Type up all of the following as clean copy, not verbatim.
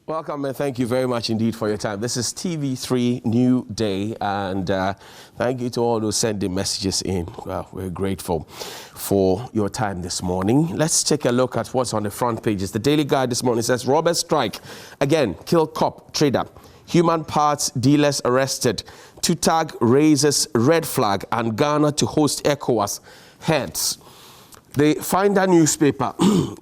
Welcome and thank you very much indeed for your time. This is TV3 Newday, and thank you to all those sending messages in. Well, we're grateful for your time this morning. Let's take a look at what's on the front pages. The Daily Guide this morning says, robbers strike. Again, kill cop, trader. Human parts dealers arrested. Tutag raises red flag and Ghana to host ECOWAS heads. The Finder newspaper,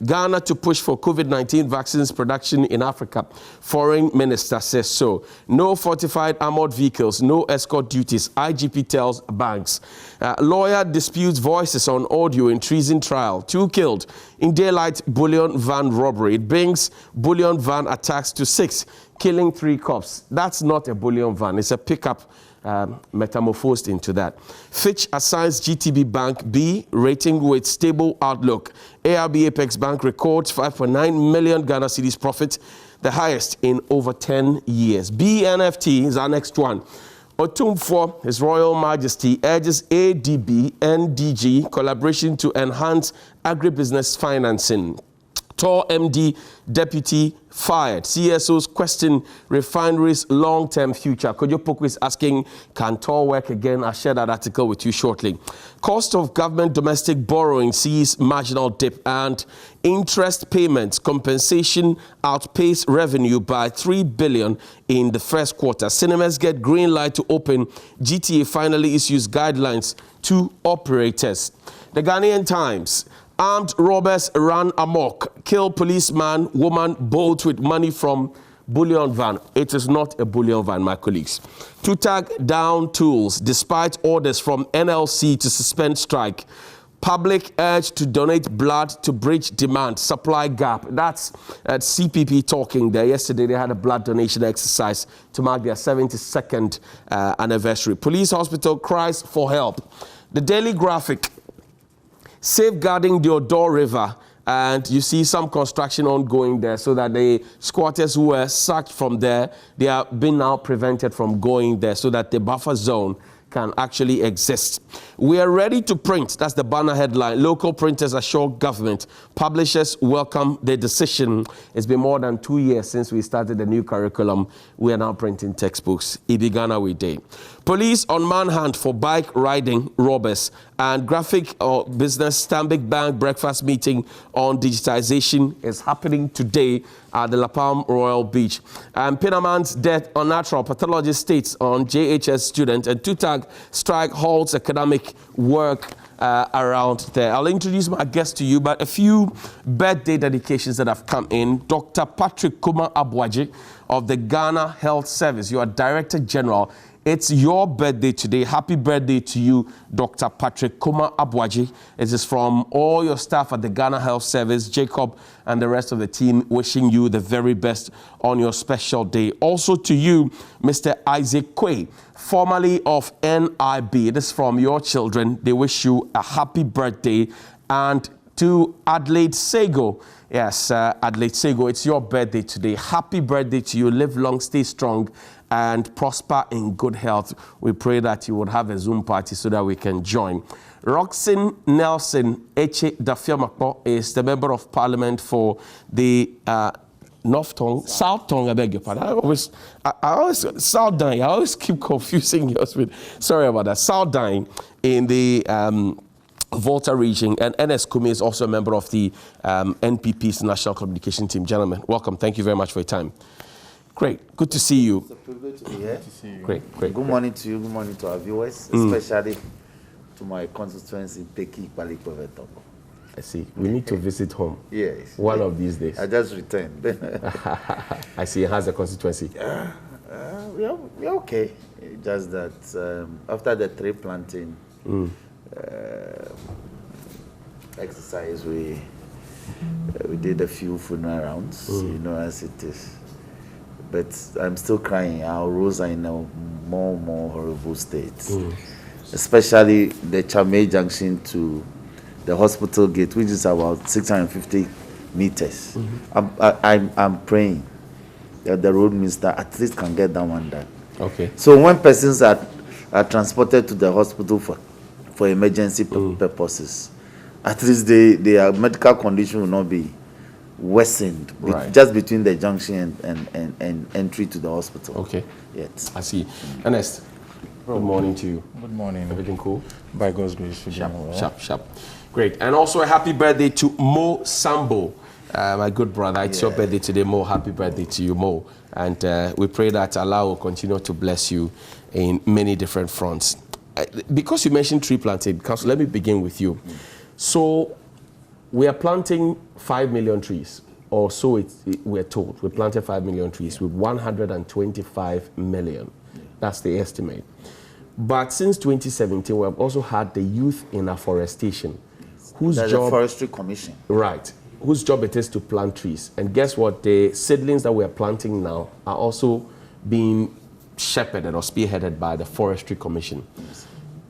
Ghana to push for COVID-19 vaccines production in Africa. Foreign Minister says so. No fortified armored vehicles, no escort duties. IGP tells banks. Lawyer disputes voices on audio in treason trial. 2 killed in daylight Bullion van robbery. It brings Bullion van attacks to 6, killing 3 cops. That's not a Bullion van, it's a pickup. Metamorphosed into that. Fitch assigns GTB Bank B rating with stable outlook. ARB Apex Bank records 5.9 million Ghana cedis profit, the highest in over 10 years. BNFT is our next one. Otumfo, His Royal Majesty, urges ADB NDG collaboration to enhance agribusiness financing. Tor MD deputy fired. CSOs question refineries' long-term future. Kojo Poku is asking, can Tor work again? I'll share that article with you shortly. Cost of government domestic borrowing sees marginal dip, and interest payments compensation outpace revenue by 3 billion in the first quarter. Cinemas get green light to open. GTA finally issues guidelines to operators. The Ghanaian Times. Armed robbers ran amok, kill policeman, woman bolt with money from Bullion van. It is not a Bullion van, my colleagues. Tutag down tools despite orders from NLC to suspend strike. Public urge to donate blood to bridge demand, supply gap. That's at CPP talking there. Yesterday they had a blood donation exercise to mark their 72nd anniversary. Police hospital cries for help. The Daily Graphic. Safeguarding the Odor River, and you see some construction ongoing there so that the squatters who were sacked from there, they are being now prevented from going there so that the buffer zone can actually exist. We are ready to print. That's the banner headline. Local printers assure government. Publishers welcome the decision. It's been more than 2 years since we started the new curriculum. We are now printing textbooks. Ibigana we day. Police on manhunt for bike riding robbers, and graphic business Stanbic Bank breakfast meeting on digitization is happening today at the La Palm Royal Beach. And Pinaman's death on natural pathology states on JHS student, and Tutag strike halts academic work around there. I'll introduce my guest to you, but a few birthday dedications that have come in. Dr. Patrick Kuma Abwaji of the Ghana Health Service. You are Director General. It's your birthday today. Happy birthday to you, Dr. Patrick Kuma Abwaji. It is from all your staff at the Ghana Health Service, Jacob and the rest of the team, wishing you the very best on your special day. Also to you, Mr. Isaac Quay, formerly of NIB. This is from your children. They wish you a happy birthday. And to Adelaide Sego. Yes, Adelaide Sego, it's your birthday today. Happy birthday to you. Live long, stay strong, and prosper in good health. We pray that you would have a Zoom party so that we can join. Roxanne Nelson Eche Dafiamakpo is the Member of Parliament for the North Tongue, South Tongue, I beg your pardon. I always South Dying. I always keep confusing yours with, sorry about that. South Dying in the Volta region, and NS Kumi is also a member of the NPP's National Communication Team. Gentlemen, welcome. Thank you very much for your time. Great. Good to see you. It's a privilege to be here. Great. Good morning to you. Good morning to our viewers, especially to my constituency, Peki Palikwevetoko. I see. We need to visit home. Yes. One of these days. I just returned. I see. It has a constituency. We're okay. Just that after the tree planting exercise, we did a few funeral rounds, you know, as it is. But I'm still crying. Our roads are in a more horrible state. Especially the Chamay Junction to the hospital gate, which is about 650 meters. I'm praying that the road minister at least can get that one done. Okay. So when persons are transported to the hospital for emergency purposes, at least their medical condition will worsened, just between the junction and entry to the hospital. Okay. Yes. I see. Ernest, good morning to you. Good morning. Everything cool? By God's grace. Sharp. Great. And also a happy birthday to Mo Sambo, my good brother. It's your birthday today, Mo. Happy birthday to you, Mo. And we pray that Allah will continue to bless you in many different fronts. Because you mentioned tree planting, because let me begin with you. So we are planting 5 million trees, or so we're told. We planted 5 million trees with 125 million. That's the estimate. But since 2017, we have also had the Youth in Afforestation, whose That's job... the Forestry Commission. Right. Whose job it is to plant trees. And guess what? The seedlings that we are planting now are also being shepherded or spearheaded by the Forestry Commission. Yes.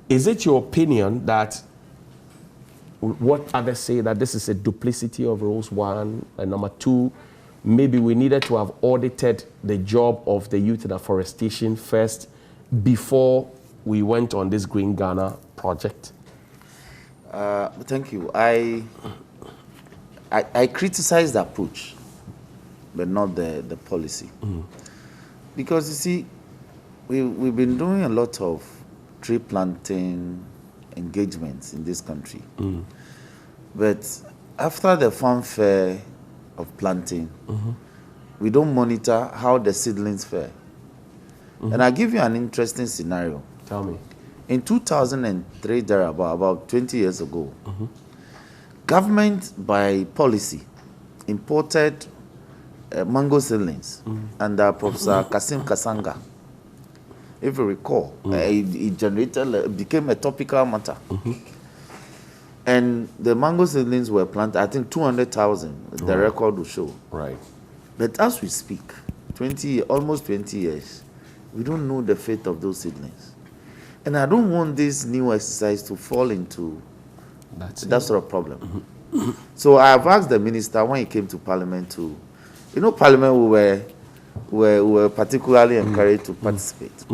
Is it your opinion that what others say, that this is a duplicity of rules, one, and number two, maybe we needed to have audited the job of the Youth in Afforestation first before we went on this Green Ghana project? Thank you. I criticize the approach, but not the policy. Because you see, we've been doing a lot of tree planting engagements in this country. But after the fanfare of planting, we don't monitor how the seedlings fare. And I'll give you an interesting scenario. Tell me. In 2003, about 20 years ago, government by policy imported mango seedlings under Professor Kasim Kasanga. If you recall, it became a topical matter. And the mango seedlings were planted, I think 200,000, the record will show. Right. But as we speak, almost 20 years, we don't know the fate of those seedlings. And I don't want this new exercise to fall into that sort of problem. So I have asked the minister when he came to Parliament to, Parliament we were particularly encouraged to participate.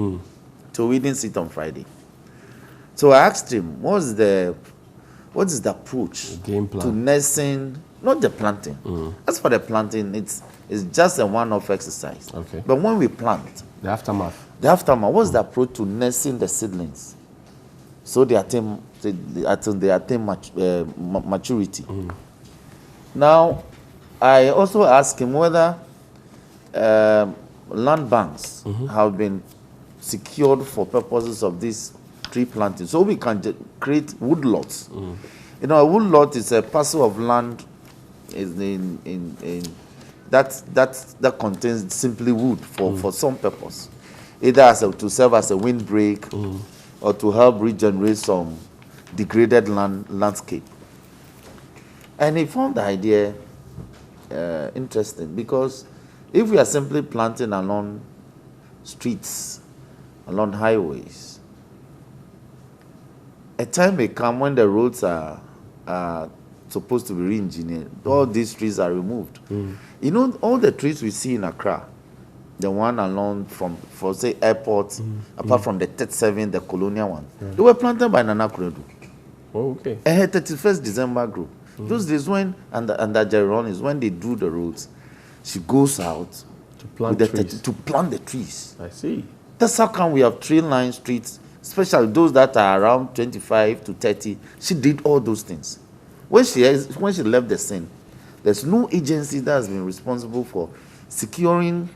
So we didn't sit on Friday. So I asked him, what is the approach to nursing, not the planting. As for the planting, it's just a one-off exercise. Okay. But when we plant, The aftermath. what's the approach to nursing the seedlings so they attain maturity? Now, I also asked him whether land banks have been secured for purposes of this tree planting, so we can create woodlots. A woodlot is a parcel of land that contains simply wood for some purpose, either to serve as a windbreak or to help regenerate some degraded landscape. And he found the idea interesting, because if we are simply planting along streets, along highways, a time may come when the roads are supposed to be re-engineered. All these trees are removed. All the trees we see in Accra, the one along for say airport, apart from the 37, the colonial one, they were planted by Nana Kuredu. Oh, okay. And 31st December group. Those days when, under Jeron is when they do the roads, she goes out To plant trees. to plant the trees. I see. That's how come we have tree-lined streets, especially those that are around 25 to 30. She did all those things. When she left the scene, there's no agency that has been responsible for securing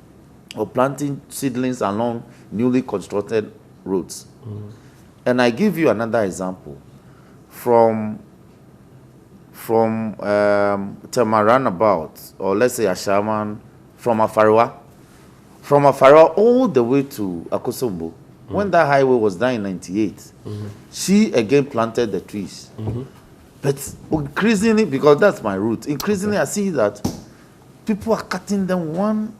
or planting seedlings along newly constructed roads. And I give you another example. From Tema Roundabout, or let's say Ashaman, from Afariwa all the way to Akosombo, when that highway was done in 98, she again planted the trees. But increasingly, because that's my route, increasingly I see that people are cutting them one,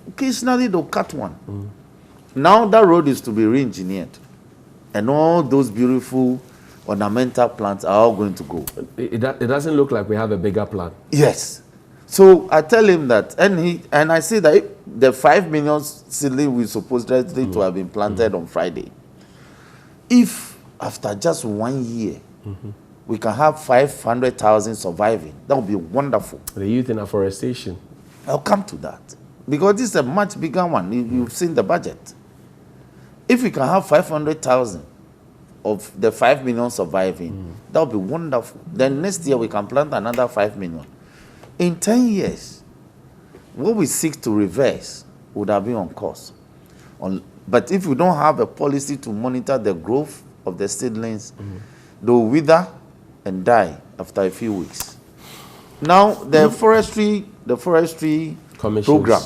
occasionally they'll cut one. Now that road is to be re-engineered, and all those beautiful ornamental plants are all going to go. It doesn't look like we have a bigger plan. Yes. So I tell him that, and I say that the 5 million seedling we supposedly to have been planted on Friday, if after just 1 year we can have 500,000 surviving. That would be wonderful. The youth in afforestation. I'll come to that. Because this is a much bigger one. You've seen the budget. If we can have 500,000 of the 5 million surviving, that would be wonderful. Then next year we can plant another 5 million. In 10 years, what we seek to reverse would have been on course. But if we don't have a policy to monitor the growth of the seedlings, they'll wither and die after a few weeks. Now, the forestry program,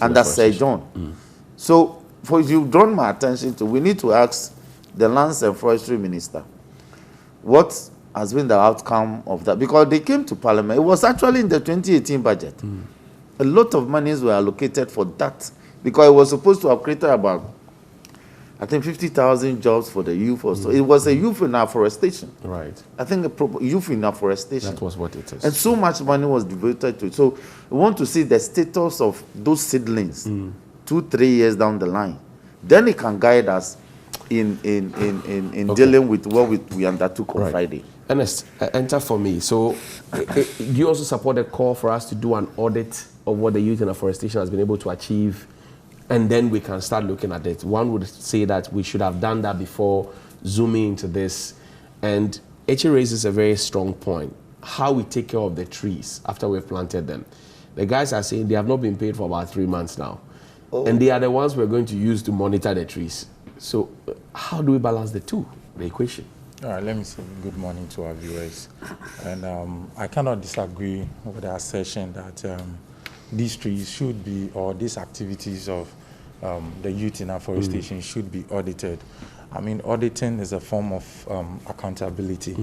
under Sir John. So, for you've drawn my attention to, we need to ask the Lands and Forestry Minister what has been the outcome of that, because they came to Parliament. It was actually in the 2018 budget. A lot of monies were allocated for that, because it was supposed to have created about, I think, 50,000 jobs for the youth or so. It was a youth in afforestation. Right. I think a youth in afforestation. That was what it is. And so much money was devoted to it. So we want to see the status of those seedlings 2-3 years down the line. Then it can guide us in dealing with what we undertook on Friday. Ernest, enter for me. So do you also support the call for us to do an audit of what the youth in afforestation has been able to achieve? And then we can start looking at it. One would say that we should have done that before zooming into this. And Eche raises a very strong point. How we take care of the trees after we've planted them. The guys are saying they have not been paid for about 3 months now. And they are the ones we're going to use to monitor the trees. So how do we balance the two, the equation? All right, let me say good morning to our viewers. And I cannot disagree with the assertion that these trees should be, or these activities of the youth in afforestation should be audited. I mean, auditing is a form of accountability,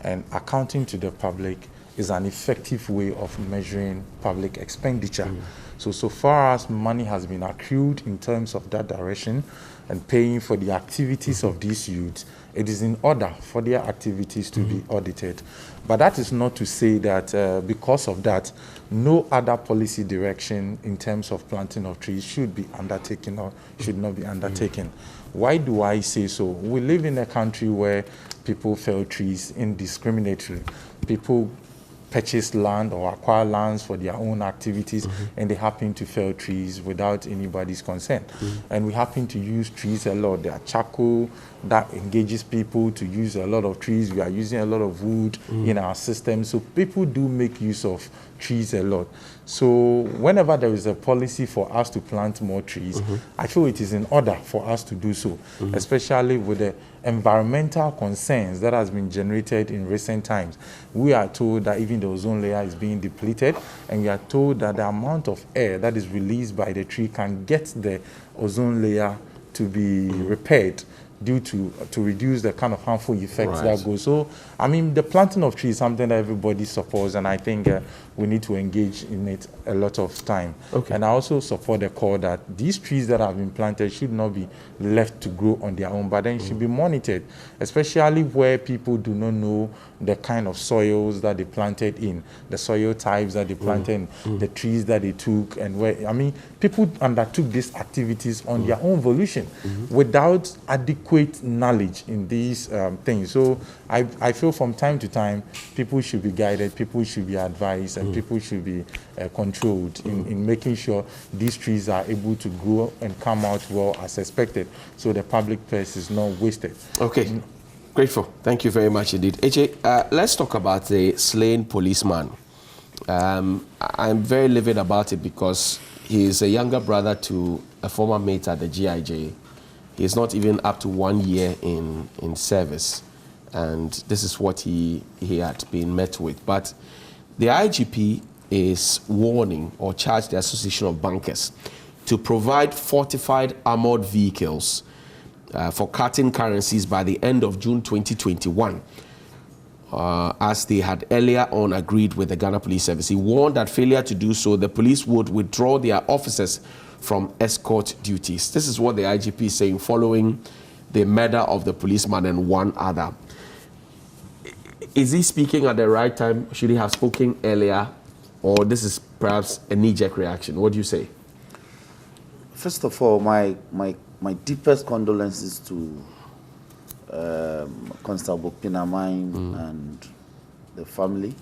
and accounting to the public is an effective way of measuring public expenditure. So far as money has been accrued in terms of that direction and paying for the activities of these youths, it is in order for their activities to be audited. But that is not to say that because of that, no other policy direction in terms of planting of trees should be undertaken or should not be undertaken. Why do I say so? We live in a country where people fell trees indiscriminately. People purchase land or acquire lands for their own activities, and they happen to fell trees without anybody's consent. And we happen to use trees a lot. There are charcoal that engages people to use a lot of trees. We are using a lot of wood in our system. So people do make use of trees a lot. So whenever there is a policy for us to plant more trees, I feel it is in order for us to do so, especially with the environmental concerns that has been generated in recent times. We are told that even the ozone layer is being depleted, and we are told that the amount of air that is released by the tree can get the ozone layer to be repaired due to reduce the kind of harmful effects that go. So, I mean, the planting of trees is something that everybody supports, and I think we need to engage in it a lot of time. And I also support the call that these trees that have been planted should not be left to grow on their own, but then should be monitored, especially where people do not know the kind of soils that they planted in, the soil types that they planted in, the trees that they took, and where, I mean, people undertook these activities on their own volition without adequate knowledge in these things. So I feel from time to time, people should be guided, people should be advised, and people should be controlled in making sure these trees are able to grow and come out well as expected, so the public purse is not wasted. Okay. Grateful. Thank you very much indeed. Eche, let's talk about the slain policeman. I'm very livid about it because he is a younger brother to a former mate at the GIJ. He is not even up to 1 year in service, and this is what he had been met with. But the IGP is warning or charged the Association of Bankers to provide fortified armored vehicles for cutting currencies by the end of June 2021, as they had earlier on agreed with the Ghana Police Service. He warned that failure to do so, the police would withdraw their officers from escort duties. This is what the IGP is saying following the murder of the policeman and one other. Is he speaking at the right time? Should he have spoken earlier? Or this is perhaps a knee-jerk reaction? What do you say? First of all, my deepest condolences to Constable Pinamine and the family.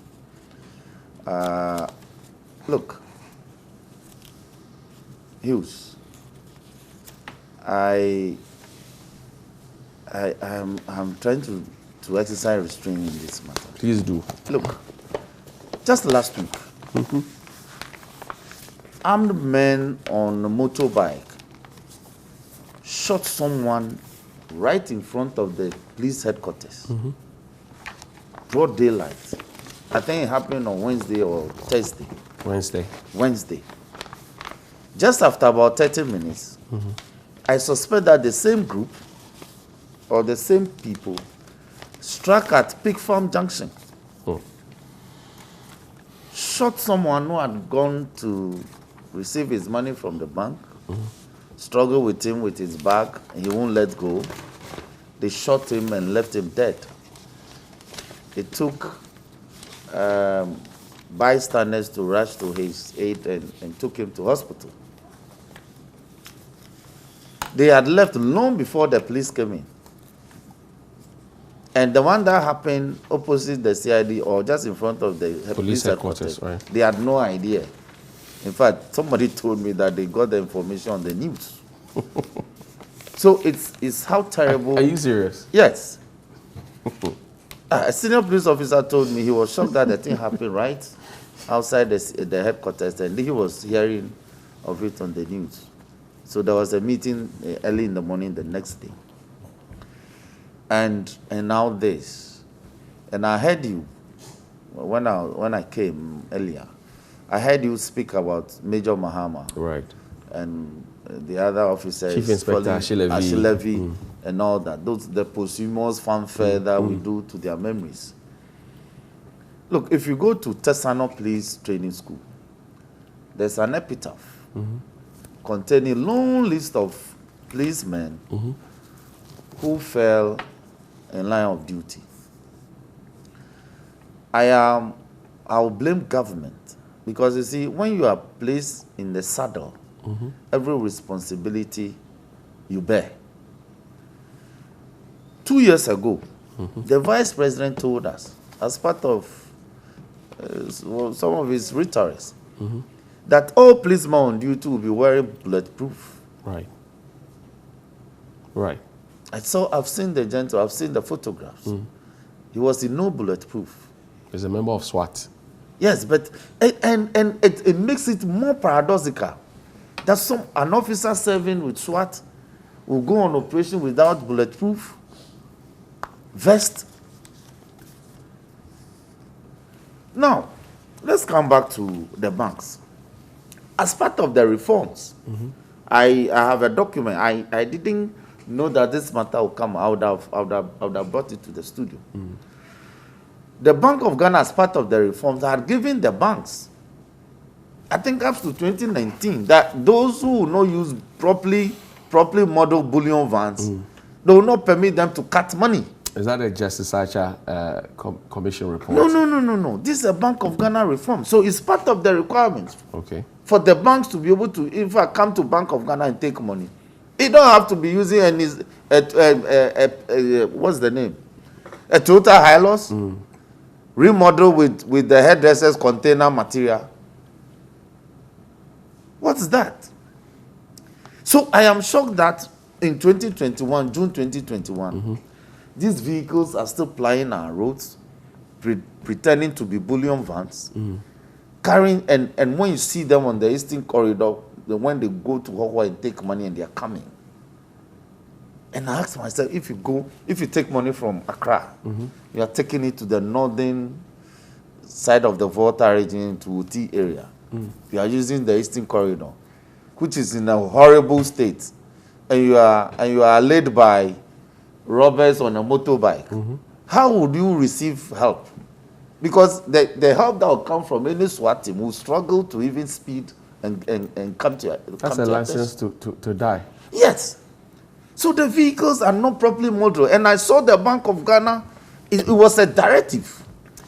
Look, Hughes, I'm trying to exercise restraint in this matter. Please do. Look, just last week, armed men on a motorbike shot someone right in front of the police headquarters. Broad daylight. I think it happened on Wednesday or Thursday. Wednesday. Just after about 30 minutes, I suspect that the same group or the same people struck at Pig Farm Junction. Shot someone who had gone to receive his money from the bank, struggled with him with his bag, and he won't let go. They shot him and left him dead. They took bystanders to rush to his aid and took him to hospital. They had left long before the police came in. And the one that happened opposite the CID or just in front of the police headquarters, right. They had no idea. In fact, somebody told me that they got the information on the news. So it's how terrible. Are you serious? Yes. A senior police officer told me he was shocked that the thing happened right outside the headquarters, and he was hearing of it on the news. So there was a meeting early in the morning the next day. And now this. And I heard you, when I came earlier, I heard you speak about Major Mahama. Right. And the other officers. Chief Inspector Ashilevi and all that. Those the posthumous fanfare that we do to their memories. Look, if you go to Tesano Police Training School, there's an epitaph containing a long list of policemen who fell in line of duty. I'll blame government because you see, when you are placed in the saddle, every responsibility you bear. 2 years ago, the vice president told us, as part of some of his rhetorics, that all policemen on duty will be wearing bulletproof. Right. Right. I've seen the gentle, I've seen the photographs. He was in no bulletproof. He's a member of SWAT. Yes, but it makes it more paradoxical that an officer serving with SWAT will go on operation without bulletproof vest. Now, let's come back to the banks. As part of the reforms, I have a document. I didn't know that this matter would come. I would have brought it to the studio. The Bank of Ghana, as part of the reforms, had given the banks, I think up to 2019, that those who will not use properly modeled bullion vans, they will not permit them to cut money. Is that a Justice Archer commission report? No. This is a Bank of Ghana reform. So it's part of the requirements. Okay. For the banks to be able to, in fact, come to Bank of Ghana and take money. It don't have to be using any, what's the name? A Toyota Hilux, remodel with the hairdresser's container material. What's that? So I am shocked that in 2021, June 2021, these vehicles are still plying our roads, pretending to be bullion vans, carrying, and when you see them on the Eastern Corridor, when they go to Hokwa and take money and they are coming. And I asked myself, if you take money from Accra, you are taking it to the northern side of the Volta region to Uti area. You are using the Eastern Corridor, which is in a horrible state, and you are led by robbers on a motorbike. How would you receive help? Because the help that will come from any SWAT team will struggle to even speed and come to. That's a license to die. Yes. So the vehicles are not properly modeled. And I saw the Bank of Ghana, it was a directive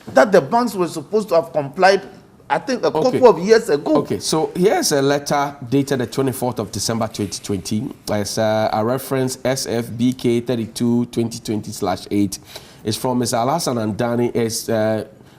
that the banks were supposed to have complied I think a couple of years ago. Okay, so here's a letter dated the 24th of December 2020. As a reference SFBK 32 2020/8 is from Ms. Alhassan Andani. Is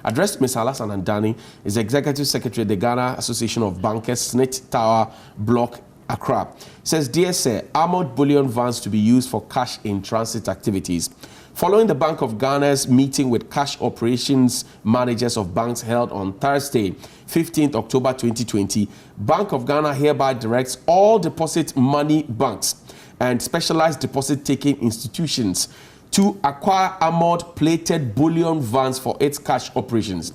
addressed to Ms. Alhassan Andani, is Executive Secretary of the Ghana Association of Bankers, Snit Tower Block, Accra. Says, dear sir, armored bullion vans to be used for cash in transit activities. Following the Bank of Ghana's meeting with cash operations managers of banks held on Thursday, 15th October 2020, Bank of Ghana hereby directs all deposit money banks and specialized deposit-taking institutions to acquire armored plated bullion vans for its cash operations.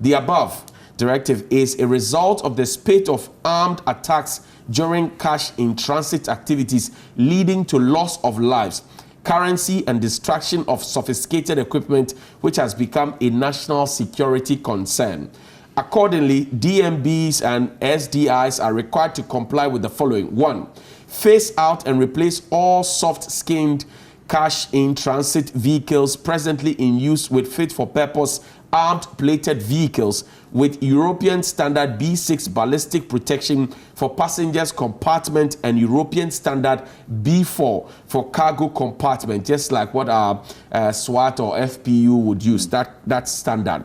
The above directive is a result of the spate of armed attacks during cash in transit activities leading to loss of lives, currency and destruction of sophisticated equipment, which has become a national security concern. Accordingly, DMBs and SDIs are required to comply with the following. 1. Phase out and replace all soft-skinned cash in transit vehicles presently in use with fit-for-purpose armed plated vehicles with European standard B6 ballistic protection for passengers compartment and European standard B4 for cargo compartment, just like what our SWAT or FPU would use, that standard.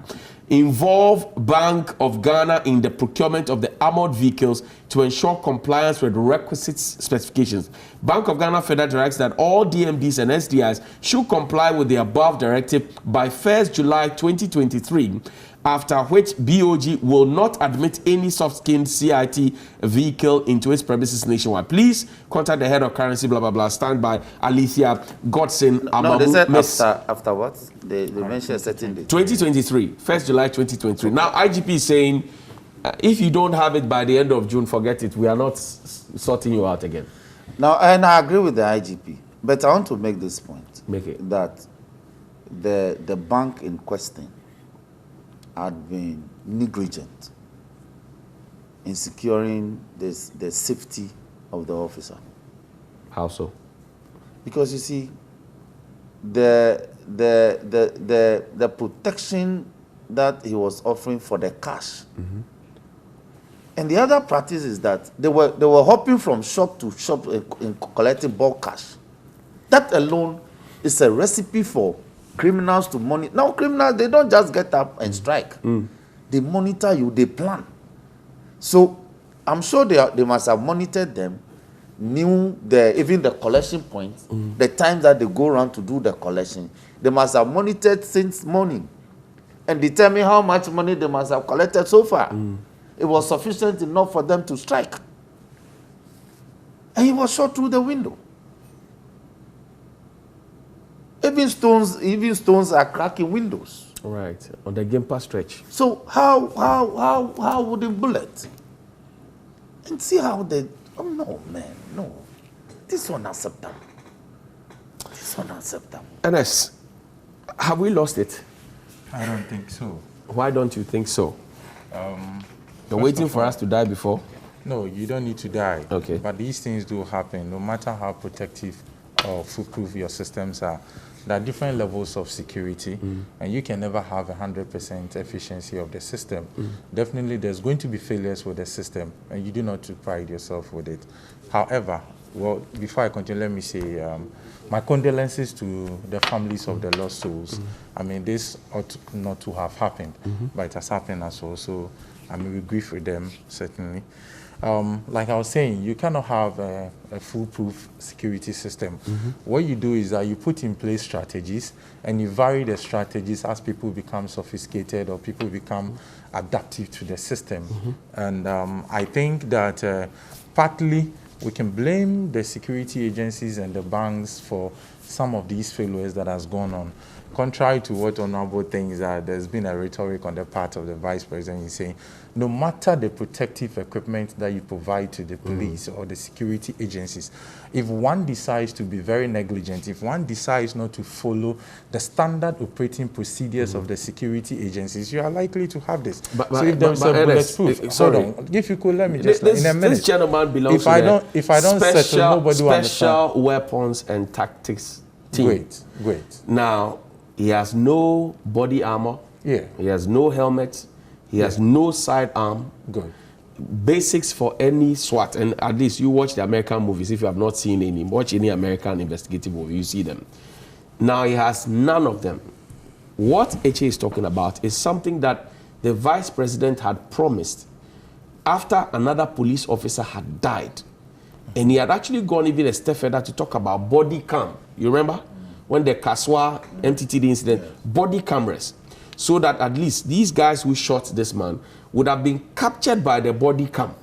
Involve Bank of Ghana in the procurement of the armored vehicles to ensure compliance with requisite specifications. Bank of Ghana further directs that all DMDs and SDIs should comply with the above directive by 1st July 2023, after which BOG will not admit any soft-skinned CIT vehicle into its premises nationwide. Please contact the head of currency, blah, blah, blah. Stand by Alethea Godson. No, they said after what? They mentioned a certain date. 2023, 1st July 2023. Now, IGP is saying, if you don't have it by the end of June, forget it. We are not sorting you out again. Now, and I agree with the IGP, but I want to make this point. Make it. That the bank in question had been negligent in securing the safety of the officer. How so? Because you see, the protection that he was offering for the cash, and the other practice is that they were hopping from shop to shop in collecting bulk cash. That alone is a recipe for criminals to monitor. Now, criminals, they don't just get up and strike. They monitor you, they plan. So I'm sure they must have monitored them, knew even the collection points, the time that they go around to do the collection. They must have monitored since morning and determine how much money they must have collected so far. It was sufficient enough for them to strike. And he was shot through the window. Even stones are cracking windows. Right, on the Gimpa stretch. So how would a bullet? And see how they, oh no, man, no. This one unacceptable. This one unacceptable. NS, have we lost it? I don't think so. Why don't you think so? You're waiting for us to die before? No, you don't need to die. Okay. But these things do happen, no matter how protective or foolproof your systems are. There are different levels of security, and you can never have 100% efficiency of the system. Definitely, there's going to be failures with the system, and you do not to pride yourself with it. However, well, before I continue, let me say my condolences to the families of the lost souls. I mean, this ought not to have happened, but it has happened as well. So, I mean, we grieve with them, certainly. Like I was saying, you cannot have a foolproof security system. What you do is that you put in place strategies and you vary the strategies as people become sophisticated or people become adaptive to the system. And I think that partly we can blame the security agencies and the banks for some of these failures that has gone on. Contrary to what Honorable thinks, there's been a rhetoric on the part of the Vice President in saying, no matter the protective equipment that you provide to the police or the security agencies, if one decides to be very negligent, if one decides not to follow the standard operating procedures of the security agencies, you are likely to have this. So if there's a bulletproof, hold on, if you could let me just, in a minute. This gentleman belongs if I don't settle, nobody will understand. Special weapons and tactics team. Great. Now, he has no body armor. Yeah. He has no helmet. He has no sidearm. Good. Basics for any SWAT, and at least you watch the American movies. If you have not seen any, watch any American investigative movie, you see them. Now he has none of them. What HA is talking about is something that the vice president had promised after another police officer had died. And he had actually gone even a step further to talk about body cam. You remember? When the Kaswa MTTD incident, body cameras. So that at least these guys who shot this man would have been captured by the body cam.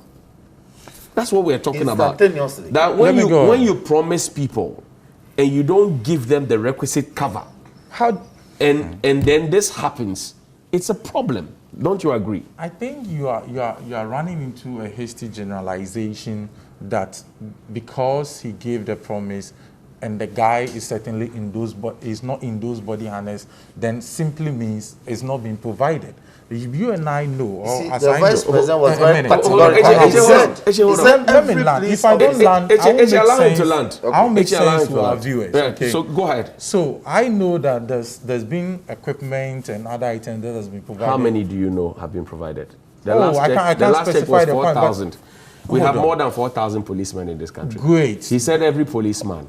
That's what we're talking about. That when you promise people and you don't give them the requisite cover, and then this happens, it's a problem. Don't you agree? I think you are running into a hasty generalization that because he gave the promise and the guy is certainly in those, but is not in those body harness, then simply means it's not being provided. You and I know, or see, as the I vice know, president was very particular. Let me land. If I don't land, I'll make sense to our viewers. Okay. So go ahead. So I know that there's been equipment and other items that has been provided. How many do you know have been provided? The last check was 4,000. We have more than 4,000 policemen in this country. Great. He said every policeman.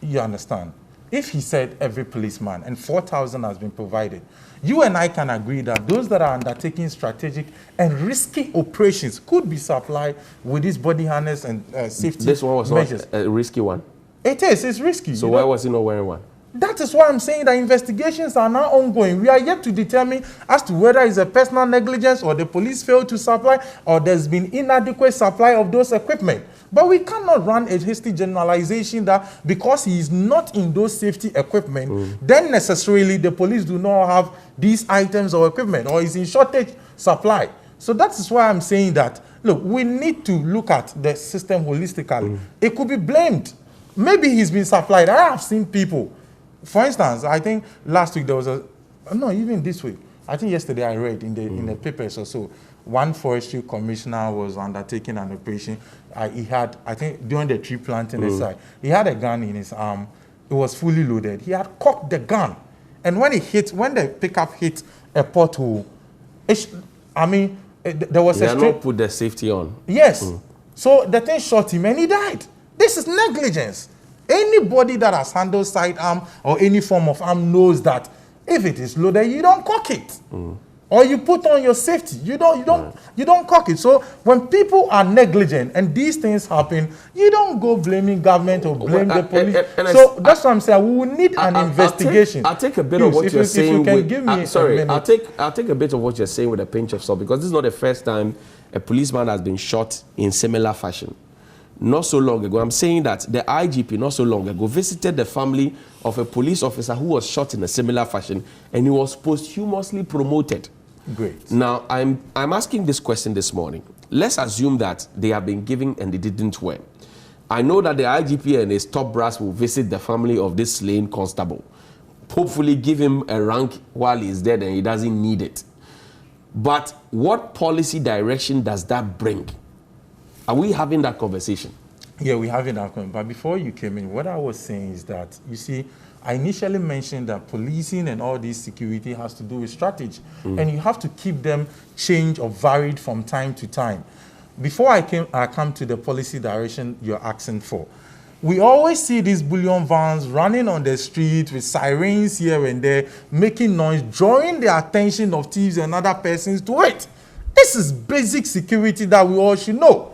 You understand? If he said every policeman and 4,000 has been provided, you and I can agree that those that are undertaking strategic and risky operations could be supplied with this body harness and safety measures. This one was not a risky one? It is. It's risky. So why was he not wearing one? That is why I'm saying that investigations are now ongoing. We are yet to determine as to whether it's a personal negligence or the police failed to supply or there's been inadequate supply of those equipment. But we cannot run a hasty generalization that because he is not in those safety equipment, then necessarily the police do not have these items or equipment or is in shortage supply. So that is why I'm saying that, look, we need to look at the system holistically. It could be blamed. Maybe he's been supplied. I have seen people. For instance, I think last week there was even this week. I think yesterday I read in the papers or so, one forestry commissioner was undertaking an operation. He had, I think, during the tree planting aside, he had a gun in his arm. It was fully loaded. He had cocked the gun, and when the pickup hit a pothole, there was a. They not put the safety on. Yes. So the thing shot him, and he died. This is negligence. Anybody that has handled sidearm or any form of arm knows that if it is loaded, you don't cock it. Or you put on your safety. You don't cock it. So when people are negligent and these things happen, you don't go blaming government or blame the police. So that's what I'm saying. We will need an investigation. I'll take a bit of what you're saying. I'll take a bit of what you're saying with a pinch of salt, because this is not the first time a policeman has been shot in similar fashion. Not so long ago, I'm saying that the IGP not so long ago visited the family of a police officer who was shot in a similar fashion, and he was posthumously promoted. Great. Now, I'm asking this question this morning. Let's assume that they have been given and they didn't wear. I know that the IGP and his top brass will visit the family of this slain constable, hopefully give him a rank while he's dead and he doesn't need it. But what policy direction does that bring? Are we having that conversation? Yeah, we're having that conversation. But before you came in, what I was saying is that, you see, I initially mentioned that policing and all this security has to do with strategy. And you have to keep them changed or varied from time to time. Before I come to the policy direction you're asking for, we always see these bullion vans running on the street with sirens here and there, making noise, drawing the attention of thieves and other persons to it. This is basic security that we all should know.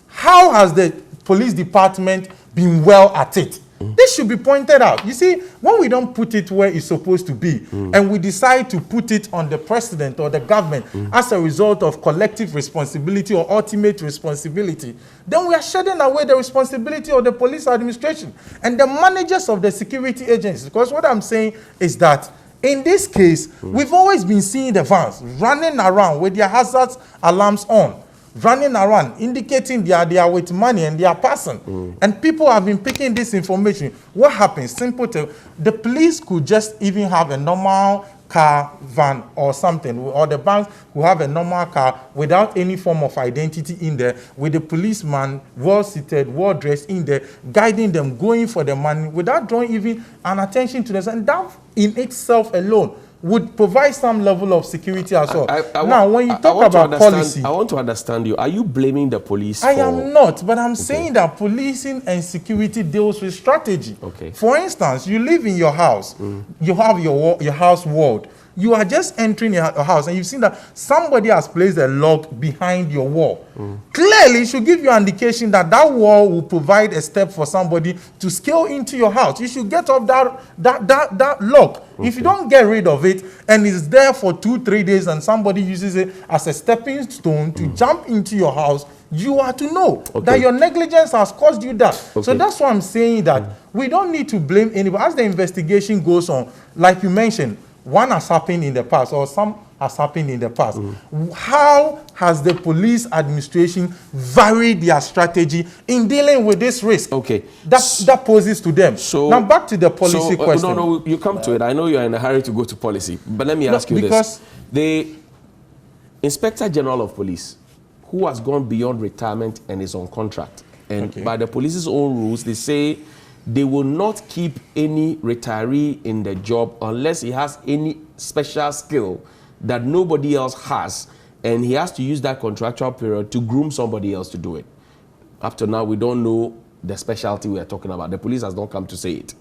How has the police department been well at it? This should be pointed out. You see, when we don't put it where it's supposed to be, and we decide to put it on the president or the government as a result of collective responsibility or ultimate responsibility, then we are shedding away the responsibility of the police administration and the managers of the security agencies. Because what I'm saying is that in this case, we've always been seeing the vans running around with their hazard alarms on, running around, indicating they are with money and they are passing. And people have been picking this information. What happens? Simple. The police could just even have a normal car, van, or something, or the banks who have a normal car without any form of identity in there, with the policeman well-seated, well-dressed in there, guiding them, going for the money, without drawing even an attention to this. And that in itself alone would provide some level of security as well. Now, when you I talk about policy, I want to understand you. Are you blaming the police? I am not, but I'm saying that policing and security deals with strategy. Okay. For instance, you live in your house, you have your house walled. You are just entering your house and you've seen that somebody has placed a lock behind your wall. Clearly, it should give you an indication that that wall will provide a step for somebody to scale into your house. You should get off that lock. If you don't get rid of it and it's there for 2-3 days and somebody uses it as a stepping stone to jump into your house, you are to know that your negligence has caused you that. So that's why I'm saying that we don't need to blame anybody. As the investigation goes on, like you mentioned, one has happened in the past or some has happened in the past. How has the police administration varied their strategy in dealing with this risk? Okay. That poses to them. So now back to the policy question. No, you come to it. I know you're in a hurry to go to policy, but let me ask you this. The Inspector General of Police, who has gone beyond retirement and is on contract, and by the police's own rules, they say they will not keep any retiree in the job unless he has any special skill that nobody else has, and he has to use that contractual period to groom somebody else to do it. Up to now, we don't know the specialty we are talking about. The police has not come to say it.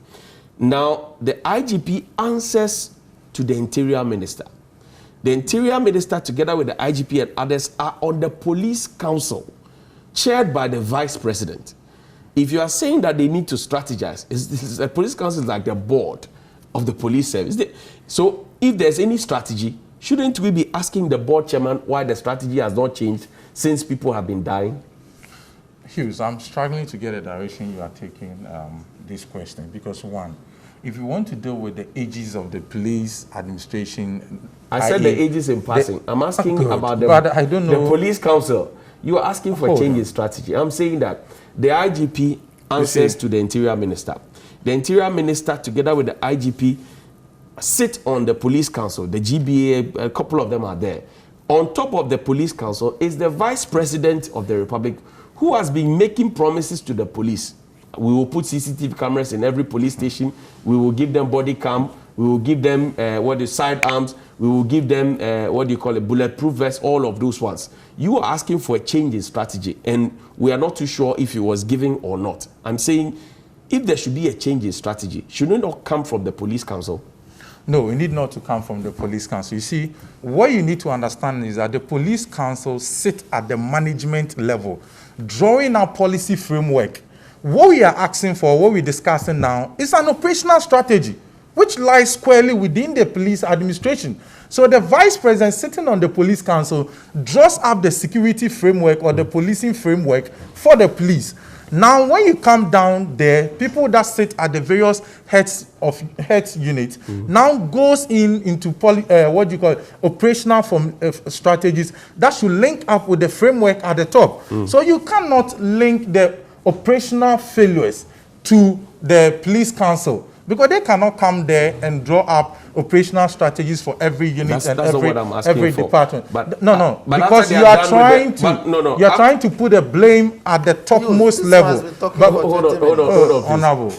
Now, the IGP answers to the Interior Minister. The Interior Minister, together with the IGP and others, are on the Police Council, chaired by the Vice President. If you are saying that they need to strategize, the Police Council is like the board of the police service. So if there's any strategy, shouldn't we be asking the board chairman why the strategy has not changed since people have been dying? Hughes, I'm struggling to get a direction you are taking this question because, one, if you want to deal with the ages of the police administration... I said the ages in passing. I'm asking about the Police Council. You are asking for change in strategy. I'm saying that the IGP answers to the Interior Minister. The Interior Minister, together with the IGP, sit on the Police Council. The GBA, a couple of them are there. On top of the Police Council is the Vice President of the Republic, who has been making promises to the police. We will put CCTV cameras in every police station. We will give them body cam. We will give them sidearms. We will give them bulletproof vests, all of those ones. You are asking for a change in strategy, and we are not too sure if it was given or not. I'm saying if there should be a change in strategy, should it not come from the Police Council? No, it need not to come from the Police Council. You see, what you need to understand is that the Police Council sit at the management level, drawing a policy framework. What we are asking for, what we're discussing now, is an operational strategy, which lies squarely within the police administration. So the Vice President sitting on the Police Council draws up the security framework or the policing framework for the police. Now, when you come down there, people that sit at the various heads units now goes into operational strategies that should link up with the framework at the top. So you cannot link the operational failures to the Police Council, because they cannot come there and draw up operational strategies for every unit and every department. But because you are trying to put the blame at the topmost level. Hold on, Honorable.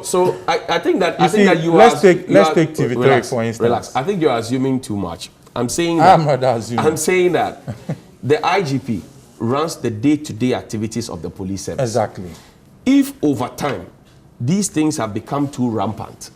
So I think that let's take TV3 for instance. Relax. I think you are assuming too much. I'm saying that the IGP runs the day-to-day activities of the police service. Exactly. If over time these things have become too rampant,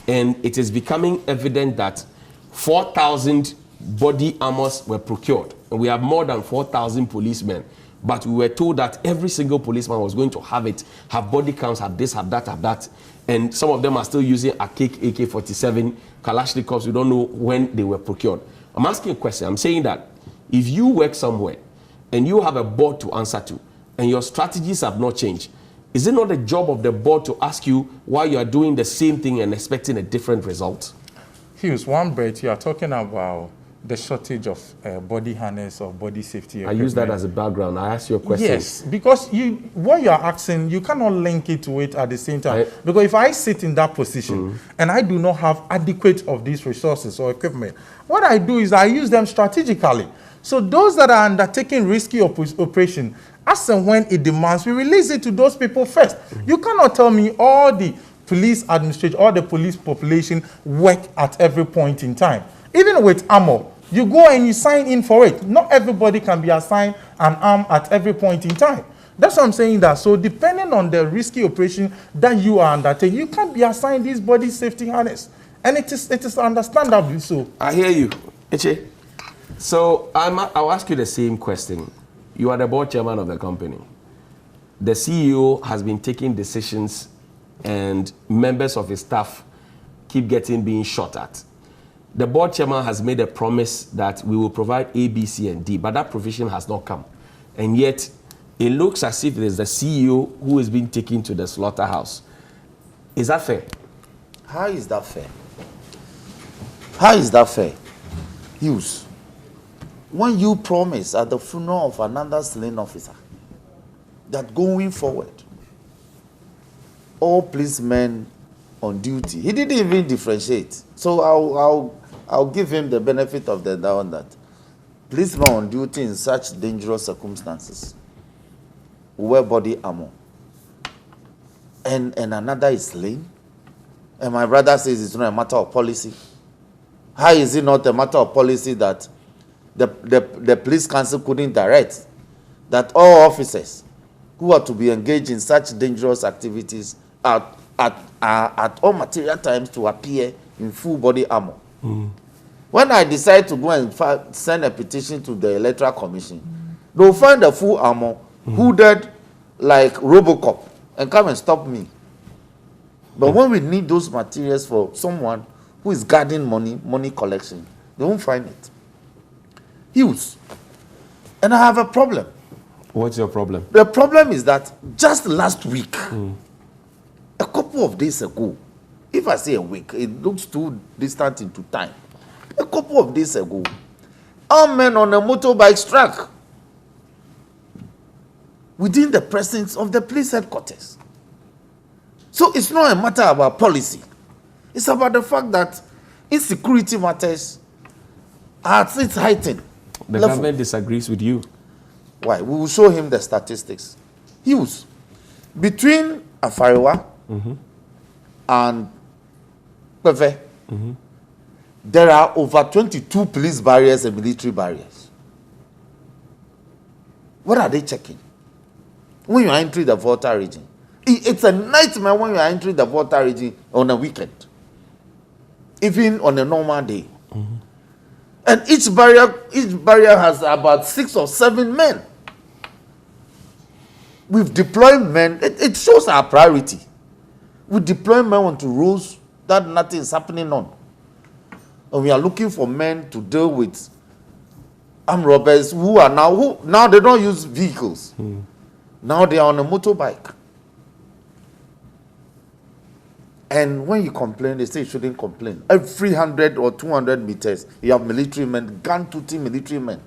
and it is becoming evident that 4,000 body armors were procured, and we have more than 4,000 policemen, but we were told that every single policeman was going to have body cams, have this, have that, and some of them are still using archaic AK-47 Kalashnikovs. We don't know when they were procured. I'm asking a question. I'm saying that if you work somewhere and you have a board to answer to, and your strategies have not changed, is it not the job of the board to ask you why you are doing the same thing and expecting a different result? Hughes, one breath, you are talking about the shortage of body harness or body safety equipment. I use that as a background. I asked you a question. Yes, because what you are asking, you cannot link it to it at the same time. Because if I sit in that position and I do not have adequate of these resources or equipment, what I do is I use them strategically. So those that are undertaking risky operation, as and when it demands, we release it to those people first. You cannot tell me all the police administration or the police population work at every point in time. Even with armor, you go and you sign in for it. Not everybody can be assigned an arm at every point in time. That's what I'm saying that. So depending on the risky operation that you are undertaking, you can't be assigned this body safety harness. And it is understandably so. I hear you. Eche. So I'll ask you the same question. You are the board chairman of the company. The CEO has been taking decisions and members of his staff keep being shot at. The board chairman has made a promise that we will provide A, B, C, and D, but that provision has not come. And yet, it looks as if it is the CEO who is being taken to the slaughterhouse. Is that fair? How is that fair? How is that fair? Hughes, when you promise at the funeral of another slain officer that going forward, all policemen on duty, he didn't even differentiate. So I'll give him the benefit of the doubt that policemen on duty in such dangerous circumstances wear body armor, and another is slain, and my brother says it's not a matter of policy. How is it not a matter of policy that the police council couldn't direct that all officers who are to be engaged in such dangerous activities are at all material times to appear in full body armor? When I decide to go and send a petition to the Electoral Commission, they'll find the full armor hooded like Robocop and come and stop me. But when we need those materials for someone who is guarding money collection, they won't find it. Huge. And I have a problem. What's your problem? The problem is that just last week, a couple of days ago, if I say a week, it looks too distant into time. A couple of days ago, armed men on a motorbike struck within the presence of the police headquarters. So it's not a matter about policy. It's about the fact that insecurity matters are at its heightened The level. government disagrees with you. Why? We will show him the statistics. Huge. Between Afariwa and Peve, there are over 22 police barriers and military barriers. What are they checking? When you are entering the Volta region, it's a nightmare when you are entering the Volta region on a weekend, even on a normal day. And each barrier has about 6 or 7 men. We've deployed men. It shows our priority. We deploy men onto roads that nothing is happening on. And we are looking for men to deal with armed robbers who now they don't use vehicles. Now they are on a motorbike. And when you complain, they say you shouldn't complain. Every 100 or 200 meters, you have military men, gun-toting military men.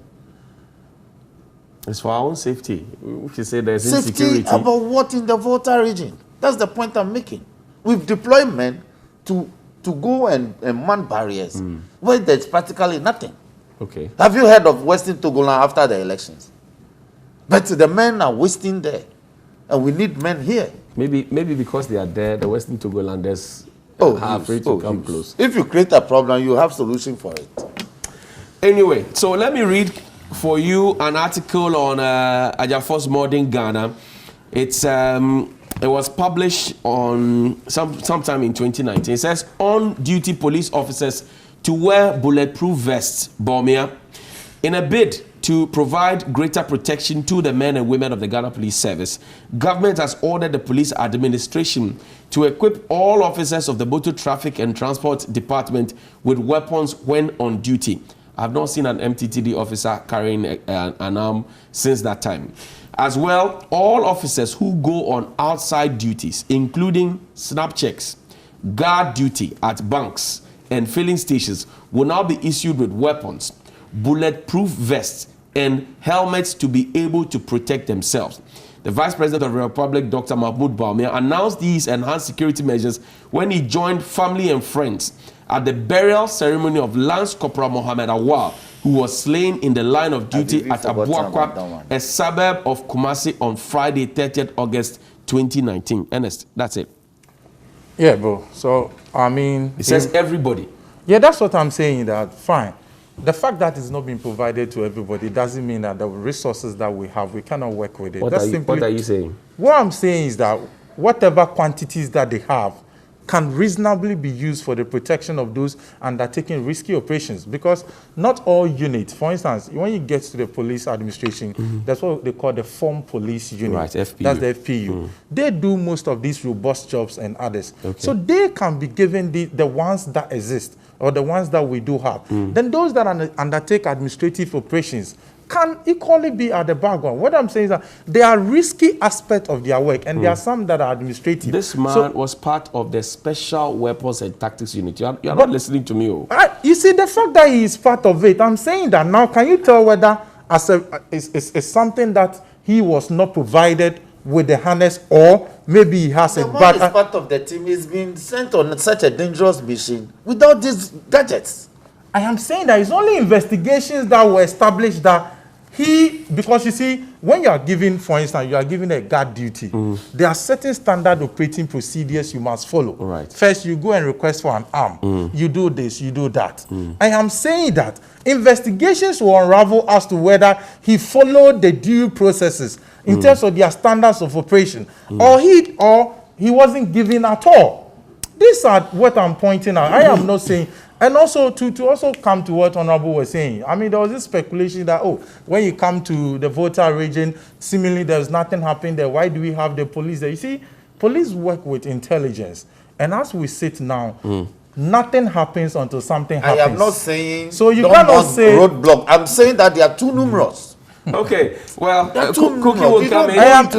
It's for our own safety. We should say there's Safety insecurity. about what in the Volta region? That's the point I'm making. We've deployed men to go and man barriers where there's practically nothing. Okay. Have you heard of Western Togoland after the elections? But the men are wasting there. And we need men here. Maybe because they are there, the Western Togolanders are afraid to come close. If you create a problem, you have solution for it. Anyway, so let me read for you an article on Ajafor's Modern Ghana. It was published on sometime in 2019. It says, on-duty police officers to wear bulletproof vests, Bomia, in a bid to provide greater protection to the men and women of the Ghana Police Service. Government has ordered the police administration to equip all officers of the Motor Traffic and Transport Department with weapons when on duty. I have not seen an MTTD officer carrying an arm since that time. As well, all officers who go on outside duties, including snap checks, guard duty at banks and filling stations, will now be issued with weapons, bulletproof vests, and helmets to be able to protect themselves. The Vice President of the Republic, Dr. Mahmoud Bawumia, announced these enhanced security measures when he joined family and friends at the burial ceremony of Lance Corporal Mohammed Awal, who was slain in the line of duty at Abuakwa, a suburb of Kumasi, on Friday, 30th August 2019. Ernest, that's it. Yeah, bro. So, I mean... It says everybody. Yeah, that's what I'm saying, that fine. The fact that it's not being provided to everybody doesn't mean that the resources that we have, we cannot work with it. What are you saying? What I'm saying is that whatever quantities that they have can reasonably be used for the protection of those undertaking risky operations, because not all units, for instance, when you get to the police administration, that's what they call the form police unit. Right, FPU. That's the FPU. They do most of these robust jobs and others. Okay. So they can be given the ones that exist, or the ones that we do have. Then those that undertake administrative operations can equally be at the background. What I'm saying is that there are risky aspects of their work, and there are some that are administrative. This man was part of the Special Weapons and Tactics Unit. You are not listening to me. Oh. You see, the fact that he is part of it, I'm saying that now, can you tell whether it's something that he was not provided with the harness, or maybe he has a bad... The man is part of the team. He's been sent on such a dangerous mission without these gadgets. I am saying that it's only investigations that were established that because you see, when you are given, for instance, you are given a guard duty, there are certain standard operating procedures you must follow. Right. First, you go and request for an arm. You do this, you do that. I am saying that investigations will unravel as to whether he followed the due processes in terms of their standards of operation, or he wasn't given at all. These are what I'm pointing out. I am not saying... And also, to also come to what Honorable was saying, I mean, there was this speculation that, when you come to the voter region, seemingly there's nothing happening there. Why do we have the police there? You see, police work with intelligence. And as we sit now, nothing happens until something happens. I am not saying so you cannot say roadblock. I'm saying that they are too numerous. Okay, well, Cookie will come in. Let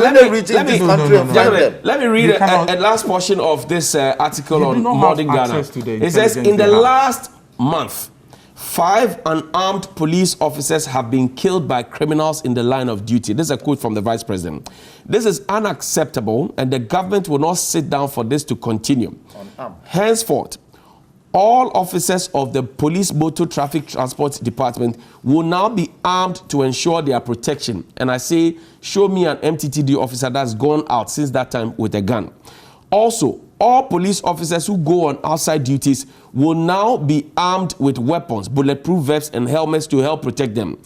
me read a last portion of this article on Modern Ghana. It says, in the last month, 5 unarmed police officers have been killed by criminals in the line of duty. This is a quote from the Vice President. This is unacceptable, and the government will not sit down for this to continue. Henceforth, all officers of the Police Motor Traffic Transport Department will now be armed to ensure their protection. And I say, show me an MTTD officer that's gone out since that time with a gun. Also, all police officers who go on outside duties will now be armed with weapons, bulletproof vests, and helmets to help protect them.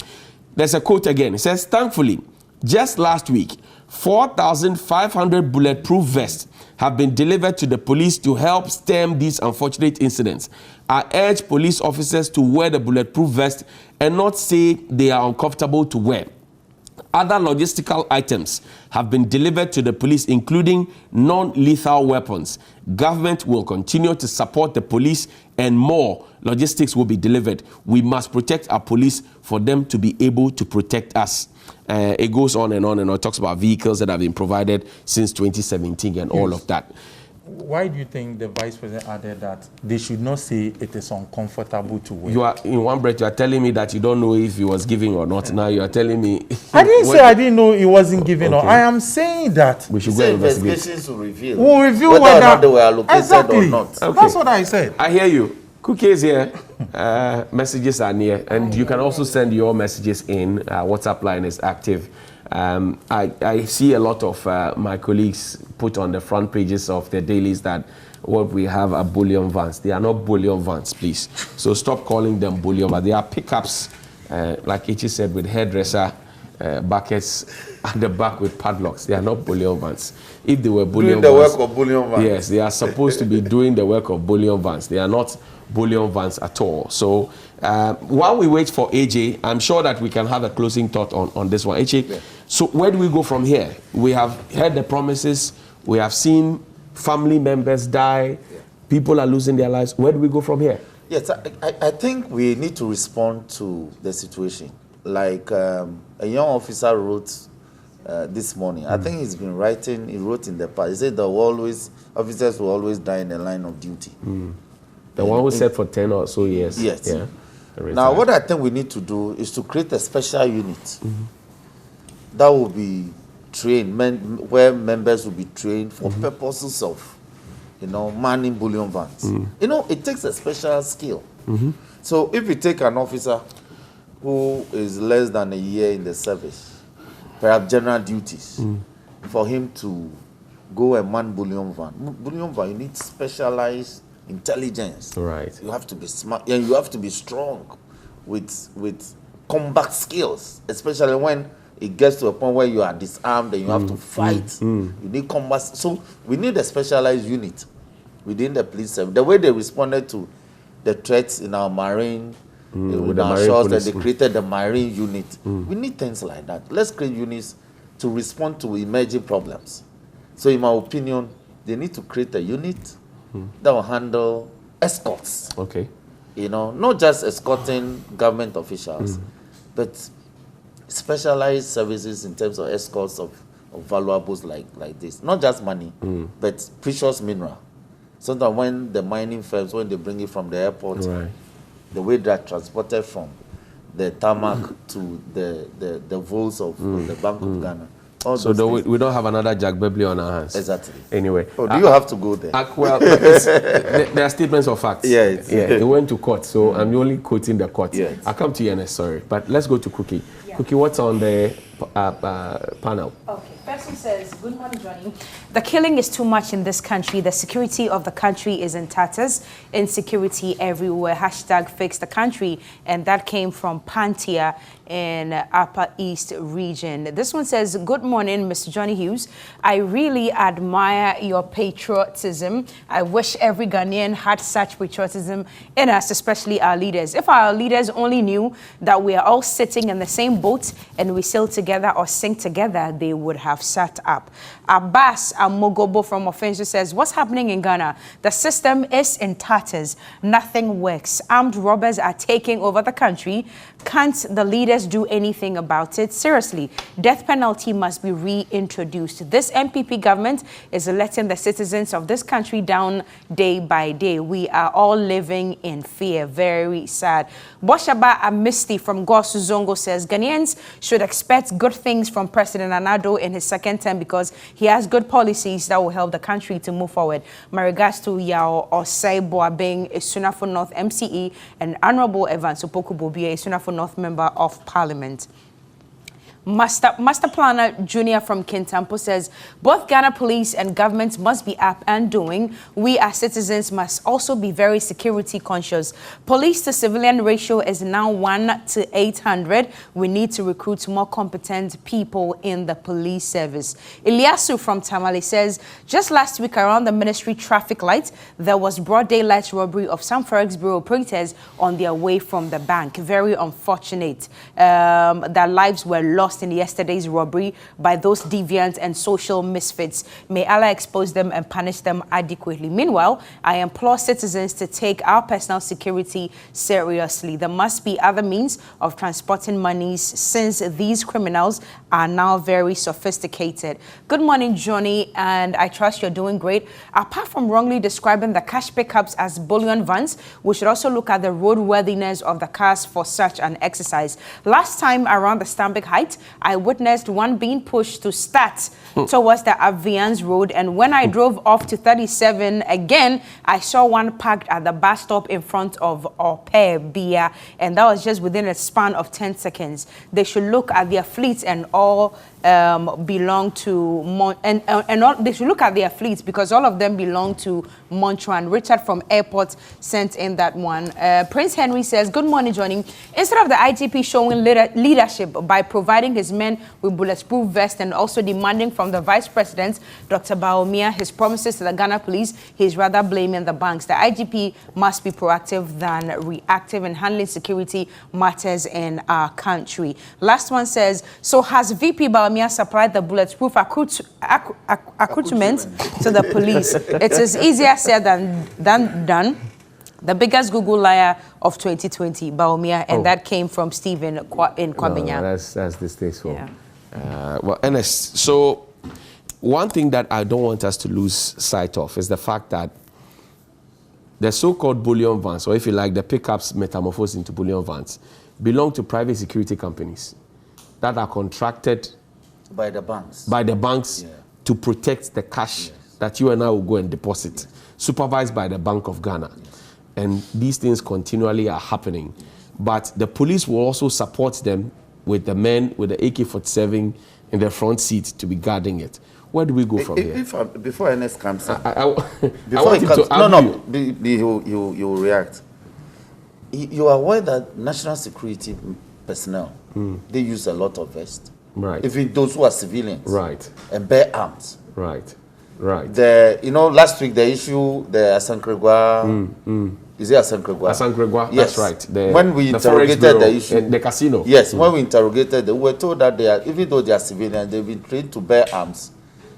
There's a quote again. It says, thankfully, just last week, 4,500 bulletproof vests have been delivered to the police to help stem these unfortunate incidents. I urge police officers to wear the bulletproof vest and not say they are uncomfortable to wear. Other logistical items have been delivered to the police, including non-lethal weapons. Government will continue to support the police, and more logistics will be delivered. We must protect our police for them to be able to protect us. It goes on and on and on. It talks about vehicles that have been provided since 2017 and all of that. Why do you think the Vice President added that they should not say it is uncomfortable to wear? You are, in one breath, you are telling me that you don't know if he was giving or not. Now you are telling me... I didn't say I didn't know he wasn't giving or... I am saying that... We should go investigate. Investigations will reveal. We'll reveal whether or not they were allocated or not. Okay. That's what I said. I hear you. Cookie is here. Messages are near. And you can also send your messages in. WhatsApp line is active. I see a lot of my colleagues put on the front pages of their dailies that what we have are bullion vans. They are not bullion vans, please. So stop calling them bullion vans. They are pickups, like Ichi said, with hairdresser buckets at the back with padlocks. They are not bullion vans. If they were bullion doing the vans, work of bullion vans. Yes, they are supposed to be doing the work of bullion vans. They are not bullion vans at all. So while we wait for AJ, I'm sure that we can have a closing thought on this one. AJ, yeah. So where do we go from here? We have heard the promises. We have seen family members die. Yeah. People are losing their lives. Where do we go from here? Yes, I think we need to respond to the situation. Like a young officer wrote this morning. I think he's been writing, he wrote in the past. He said officers will always die in the line of duty. The one who said for 10 or so years. Yes. Yeah. Now, what I think we need to do is to create a special unit that will be trained, where members will be trained for purposes of, manning bullion vans. It takes a special skill. So if you take an officer who is less than a year in the service, perhaps general duties, for him to go and man Bullion van. Bullion van, you need specialized intelligence. Right. You have to be smart and you have to be strong with combat skills, especially when it gets to a point where you are disarmed and you have to fight. You need combat. So we need a specialized unit within the police service. The way they responded to the threats in our marine, with our shores, that they created the marine unit. We need things like that. Let's create units to respond to emerging problems. So in my opinion, they need to create a unit that will handle escorts. Okay. You know, not just escorting government officials, but specialized services in terms of escorts of valuables like this. Not just money, but precious mineral. Sometimes when the mining firms, when they bring it from the airport, the way they are transported from the tarmac to the vaults of the Bank of Ghana. So we don't have another Jack Bebley on our hands. Exactly. Anyway. Oh, do you have to go there? Well, there are statements of facts. Yeah. It went to court, so I'm only quoting the court. Yes. I'll come to you in a sorry. But let's go to Cookie. Yeah. Cookie, what's on the panel? Okay. Person says, good morning, Johnny. The killing is too much in this country. The security of the country is in tatters. Insecurity everywhere. Hashtag fix the country. And that came from Pantia in Upper East region. This one says, good morning, Mr. Johnny Hughes. I really admire your patriotism. I wish every Ghanaian had such patriotism in us, especially our leaders. If our leaders only knew that we are all sitting in the same boat and we sail together or sink together, they would have sat up. Abbas Amogobo from Offensive says, what's happening in Ghana? The system is in tatters. Nothing works. Armed robbers are taking over the country. Can't the leaders do anything about it? Seriously, death penalty must be reintroduced. This MPP government is letting the citizens of this country down day by day. We are all living in fear. Very sad. Boshaba Amisti from Gosu Zongo says, Ghanaians should expect good things from President Anado in his second term because he has good policies that will help the country to move forward. My regards to Yao Osei Boabeng, a Sunafo North MCE, and Honorable Evans Opoku Bobie, a Sunafo North Member of Parliament. Master Planner Junior from Kintampo says, both Ghana police and government must be up and doing. We as citizens must also be very security conscious. Police to civilian ratio is now 1 to 800. We need to recruit more competent people in the police service. Ilyasu from Tamale says, just last week around the ministry traffic light, there was broad daylight robbery of some Forex Bureau operators on their way from the bank. Very unfortunate. Their lives were lost in yesterday's robbery by those deviant and social misfits. May Allah expose them and punish them adequately. Meanwhile, I implore citizens to take our personal security seriously. There must be other means of transporting monies since these criminals are now very sophisticated. Good morning, Johnny, and I trust you're doing great. Apart from wrongly describing the cash pickups as bullion vans, we should also look at the roadworthiness of the cars for such an exercise. Last time around the Stambik Height, I witnessed one being pushed to start towards the Avians Road, and when I drove off to 37 again, I saw one parked at the bus stop in front of Ope Bia, and that was just within a span of 10 seconds. They should look at their fleets and all belong to they should look at their fleets because all of them belong to Montreal. Richard from Airport sent in that one. Prince Henry says, good morning, Johnny. Instead of the IGP showing leadership by providing his men with bulletproof vests and also demanding from the Vice President, Dr. Baumia, his promises to the Ghana police, he's rather blaming the banks. The IGP must be proactive than reactive in handling security matters in our country. Last one says, so has VP Baumia supplied the bulletproof accoutrement to the police? It is easier said than done. The biggest Google liar of 2020, Baumia, and that came from Stephen in Kwabenya. That's distasteful. Yeah. Well, Ernest, so one thing that I don't want us to lose sight of is the fact that the so-called bullion vans, or if you like, the pickups metamorphosed into bullion vans, belong to private security companies that are contracted by the banks. Yeah. To protect the cash that you and I will go and deposit, supervised by the Bank of Ghana. And these things continually are happening. But the police will also support them with the men with the AK-47 in the front seat to be guarding it. where do we go from here? Before Ernest comes in, I before want he him comes, to argue. he will react. You are aware that national security personnel, they use a lot of vests. Right. Even those who are civilians. Right. And bear arms. Right. Right. Last week the issue, the Asankregwa, is it Asankregwa? Asankregwa, yes. that's right. When we interrogated the issue, the casino. Yes, when we interrogated, we were told that even though they are civilians, they've been trained to bear arms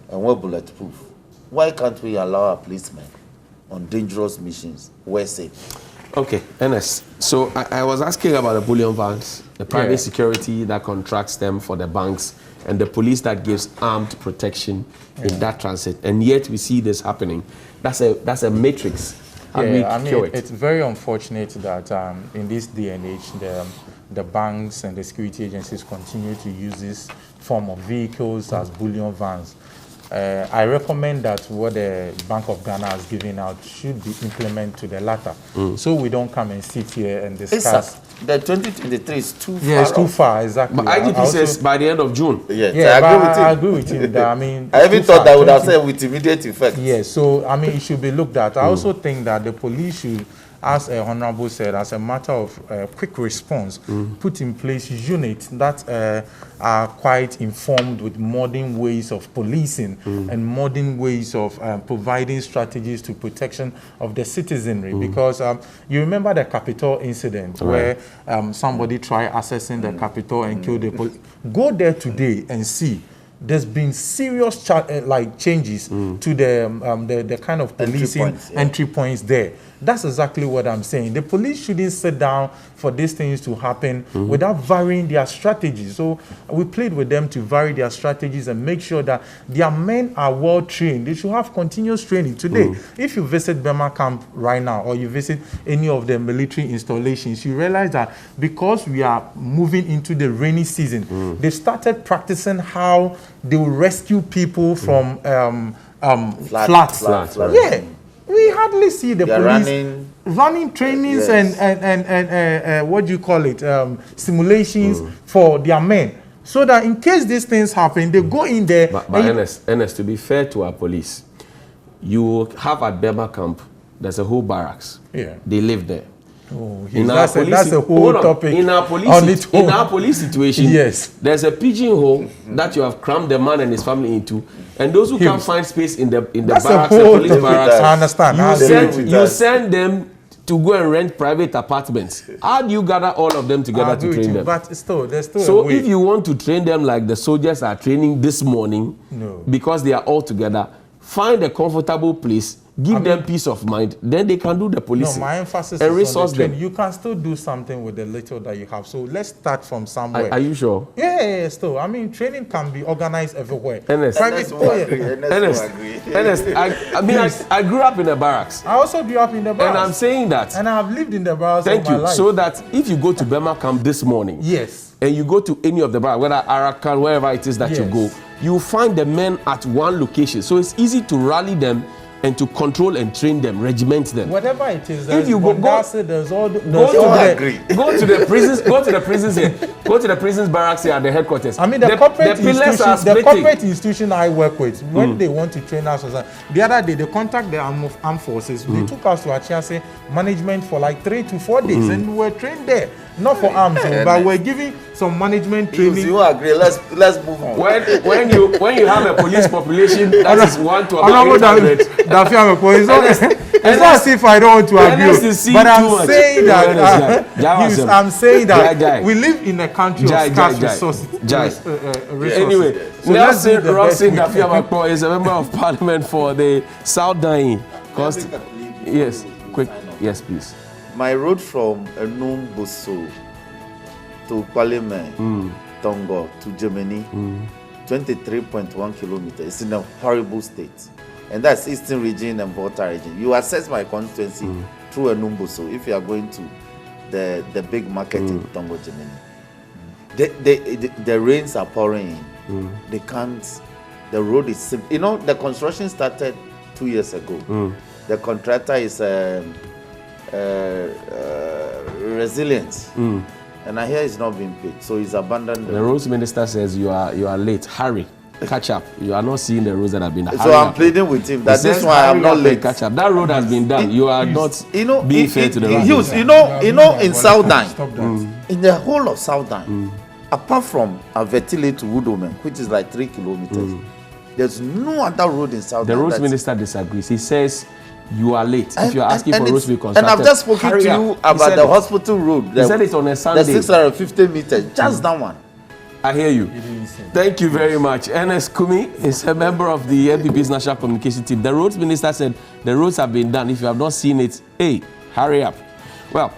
and wear bulletproof. Why can't we allow our policemen on dangerous missions wear safe? Okay, Ernest. So I was asking about the bullion banks, the private security that contracts them for the banks, and the police that gives armed protection in that transit. And yet we see this happening. That's a matrix. It's very unfortunate that in this day and age, the banks and the security agencies continue to use this form of vehicles as bullion vans. I recommend that what the Bank of Ghana has given out should be implemented to the latter, so we don't come and sit here and discuss. The 2023 is too far. Yeah, it's too far, exactly. But IGP says by the end of June. Yes, I agree with him. That, I even thought that would have said with immediate effect. Yes, so it should be looked at. I also think that the police should, as Honorable said, as a matter of quick response, put in place units that are quite informed with modern ways of policing and modern ways of providing strategies to protection of the citizenry. Because you remember the Capitol incident where somebody tried accessing the Capitol and killed the police. Go there today and see. There's been serious changes to the kind of policing entry points there. That's exactly what I'm saying. The police shouldn't sit down for these things to happen without varying their strategies. So we played with them to vary their strategies and make sure that their men are well trained. They should have continuous training. Today, if you visit Burma camp right now or you visit any of the military installations, you realize that because we are moving into the rainy season, they started practicing how they will rescue people from floods. Yeah. We hardly see the police running trainings and what do you call it, simulations for their men, so that in case these things happen, they go in there. But Ernest, to be fair to our police, you have at Burma camp, there's a whole barracks. Yeah, they live there. Oh, that's a whole topic. In our police situation, yes, there's a pigeonhole that you have crammed the man and his family into, and those who can't find space in the barracks, the police barracks, I understand. You send them to go and rent private apartments. How do you gather all of them together to train them? But still, there's still so if you want to train them like the soldiers are training this morning, because they are all together, find a comfortable place. Give them peace of mind, then they can do the policing. No, my emphasis and is on the them. You can still do something with the little that you have. So let's start from somewhere. Are you sure? Yeah, still. Training can be organized everywhere. Ernest, I grew up in the barracks. I also grew up in the barracks. And I'm saying that. And I've lived in the barracks Thank all you. my life. So that if you go to Burma camp this morning, yes, and you go to any of the barracks, whether Arakan, wherever it is that you go, you find the men at one location. So it's easy to rally them and to control and train them, regiment them. Whatever it is, if you go to the prisons, go to the prisons barracks here at the headquarters. The corporate institution I work with, when they want to train us, the other day they contact the armed forces. They took us to Achiase management for like 3 to 4 days, and we were trained there. Not for arms, but we're giving some management training. You agree? Let's move on. When you have a police population that is 1 to about 800. It's not as if I don't want to agree, but I'm saying that I'm saying that we live in a country of scarce resources. Anyway, Nelson Robson Dafiamakpo is a member of Parliament for the South Dying. Yes, quick. Yes, please. My road from Enumbuso to Parliament, Tongo to Germany, 23.1 kilometers. It's in a horrible state. And that's Eastern region and Volta region. You access my constituency through Enumbuso if you are going to the big market in Tongo, Germany. The rains are pouring in. They can't, the road is simple. You know, the construction started 2 years ago. The contractor is resilient, and I hear it's not being paid, so he's abandoned. The roads minister says you are late. Hurry. catch up. You are not seeing the roads that have been done. So I'm pleading with him that this one I am not late. Catch up. That road has been done. You are not being fair to the road. In Southern, in the whole of Southern, apart from Avetile to Woodome, which is like 3 kilometers, there's no other road in Southern. The roads minister disagrees. He says you are late. If you are asking for roads to be constructed. And I've just spoken to you about the hospital road. He said it on a Sunday. The 650 meters, just that one. I hear you. Thank you very much. Ernest Kumi is a member of the NPP's National Communication Team. The roads minister said the roads have been done. If you have not seen it, hey, hurry up. Well,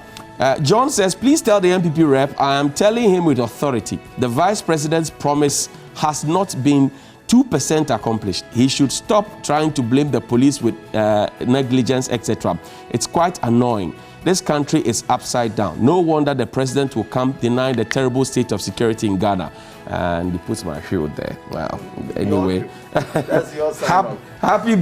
John says, please tell the NPP rep, I am telling him with authority, the vice president's promise has not been 2% accomplished. He should stop trying to blame the police with negligence, etc. It's quite annoying. This country is upside down. No wonder the president will come denying the terrible state of security in Ghana. And he puts my shield there. Wow. Anyway, That's your sign. Happy birthday.